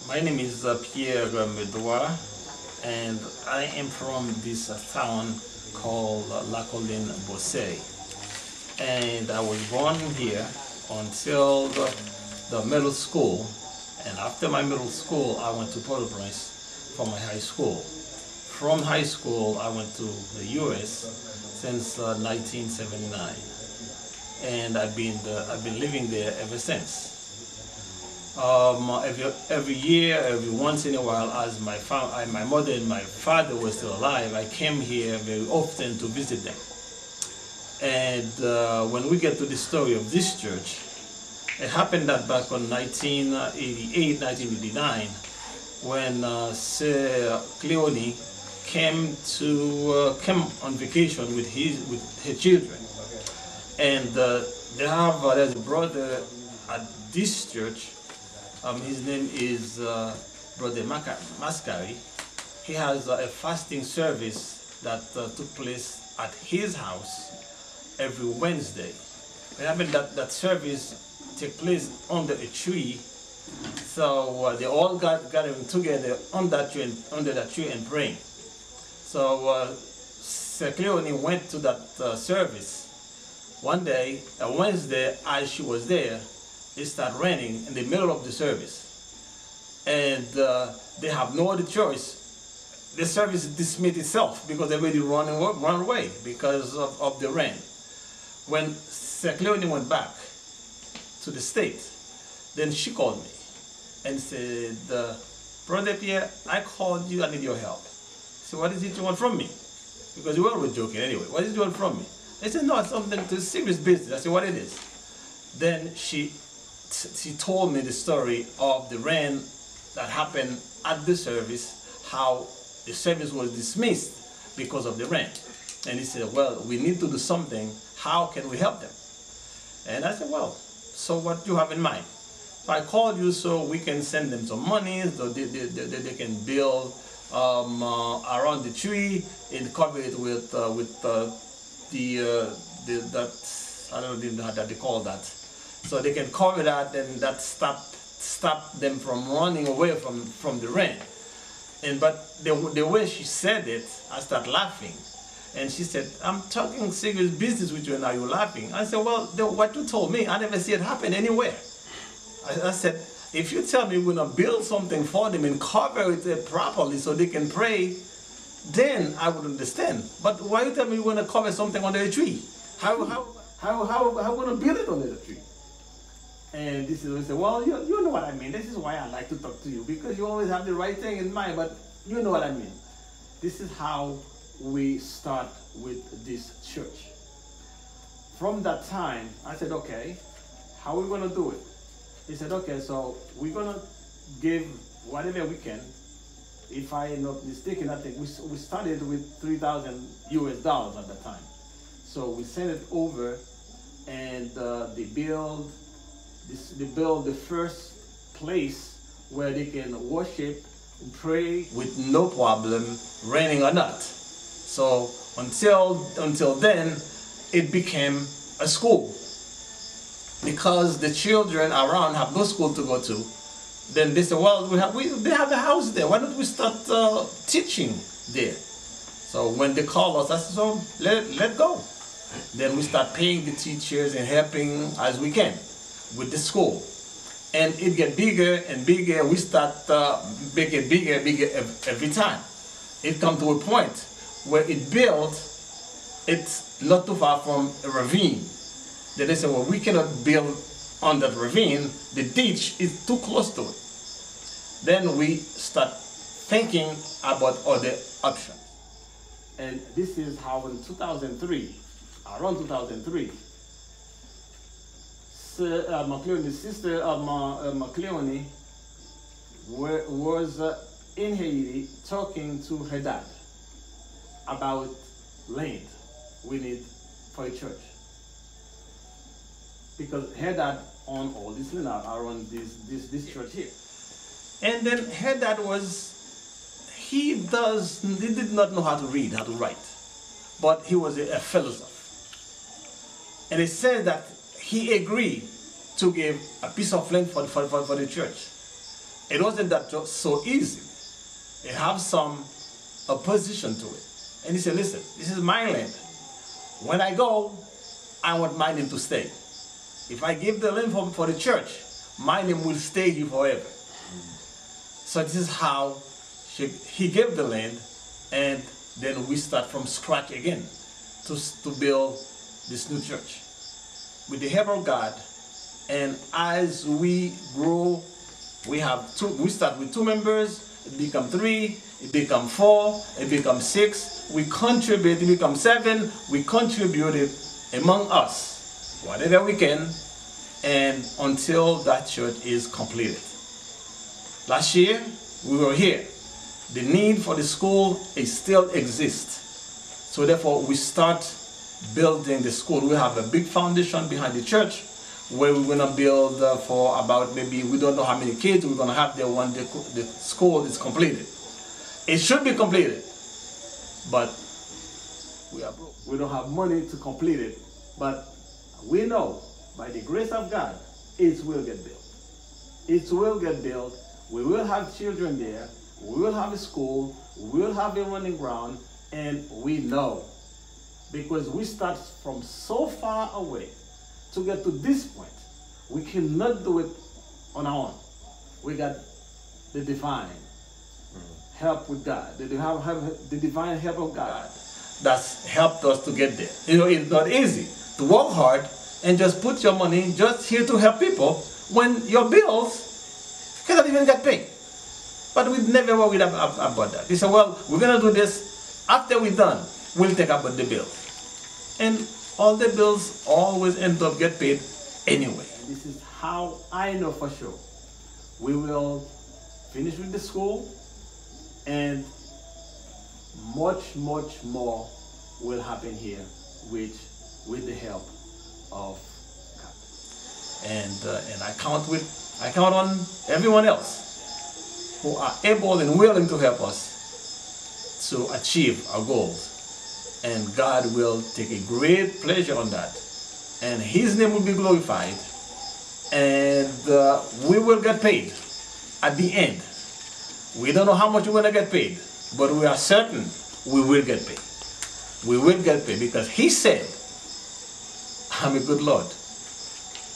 My name is Pierre Medoit, and I am from this town called La Colline Bossé. And I was born here until the middle school. And after my middle school, I went to Port-au-Prince for my high school. From high school, I went to the U.S. since 1979, and I've been living there ever since. Every year, every once in a while, as my mother and my father were still alive, I came here very often to visit them. And when we get to the story of this church, it happened that back in 1988, 1989, when Sir Cleone came on vacation with her children, and there's a brother at this church. His name is Brother Mascari. He has a fasting service that took place at his house every Wednesday. It happened that service took place under a tree, so they all got gathering together under that tree and praying. So Sir Cleone went to that service one day, a Wednesday. As she was there, it started raining in the middle of the service, and they have no other choice. The service dismissed itself because everybody run away because of the rain. When Sir Cleone went back to the States, then she called me and said, Brother Pierre, I called you, I need your help. So what is it you want from me? Because we were always joking anyway. What is it you want from me? I said, no, it's something to serious business. I said, what it is? Then she told me the story of the rain that happened at the service, how the service was dismissed because of the rain. And he said, well, we need to do something. How can we help them? And I said, well, so what do you have in mind? So I called you so we can send them some money so they can build around the tree and cover it with that, I don't even know how they call that. So they can cover that, and that stop them from running away from the rain. But the way she said it, I started laughing. And she said, I'm talking serious business with you and now you're laughing. I said, well, what you told me, I never see it happen anywhere. I said, if you tell me we're going to build something for them and cover it properly so they can pray, then I would understand. But why you tell me we're going to cover something under a tree? How we going to build it under the tree? And this is when I said, well, you know what I mean. This is why I like to talk to you, because you always have the right thing in mind, but you know what I mean. This is how we start with this church. From that time, I said, okay, how are we going to do it? He said, okay, so we're going to give whatever we can. If I'm not mistaken, I think we started with $3,000 US at the time. So we sent it over, and they build the first place where they can worship and pray with no problem, raining or not. So until then, it became a school. Because the children around have no school to go to, then they say, well, they have a house there. Why don't we start teaching there? So when they call us, I said, so let go. Then we start paying the teachers and helping as we can with the school. And it get bigger and bigger. We start making it bigger and bigger every time. It comes to a point where it builds, it's not too far from a ravine. Then they say, well, we cannot build on that ravine. The ditch is too close to it. Then we start thinking about other options. And this is how in 2003, around 2003, Cleone's sister Cleone was in Haiti talking to her dad about land we need for a church. Because her dad owned all this land around this church here. And then her dad he did not know how to read, how to write. But he was a philosopher. And it says that he agreed to give a piece of land for the church. it wasn't that so easy. It had some opposition to it. And he said, listen, this is my land. When I go, I want my name to stay. If I give the land for the church, my name will stay here forever. So this is how he gave the land, and then we start from scratch again to build this new church with the help of God. And as we grow, we start with 2 members, it becomes 3, it becomes 4, it becomes 6, we contribute, it becomes 7, we contributed among us whatever we can, and until that church is completed. Last year, we were here. The need for the school still exists. So therefore, we start building the school. We have a big foundation behind the church where we're going to build for about, maybe, we don't know how many kids we're going to have there when the school is completed. It should be completed, but we are broke. We don't have money to complete it, but we know by the grace of God, it will get built. It will get built. We will have children there. We will have a school. We will have a running ground. And we know, because we start from so far away to get to this point, we cannot do it on our own. We got the divine help with God. The divine help of God that's helped us to get there. You know, it's not easy to work hard and just put your money just here to help people when your bills cannot even get paid. But we never worried about that. We said, well, we're going to do this. After we're done, we'll take up the bills. And all the bills always end up get paid anyway. This is how I know for sure we will finish with the school, and much, much more will happen here with the help of God. And I count on everyone else who are able and willing to help us to achieve our goals. And God will take a great pleasure on that. And His name will be glorified. And we will get paid at the end. We don't know how much we're going to get paid, but we are certain we will get paid. We will get paid because He said, I'm a good Lord.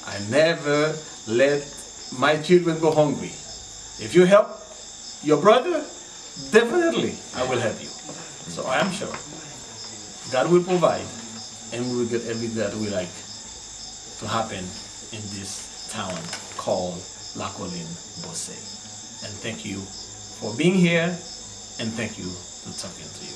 I never let my children go hungry. If you help your brother, definitely I will help you. So I am sure God will provide, and we will get everything that we like to happen in this town called La Colline Bosse. And thank you for being here, and thank you for talking to you.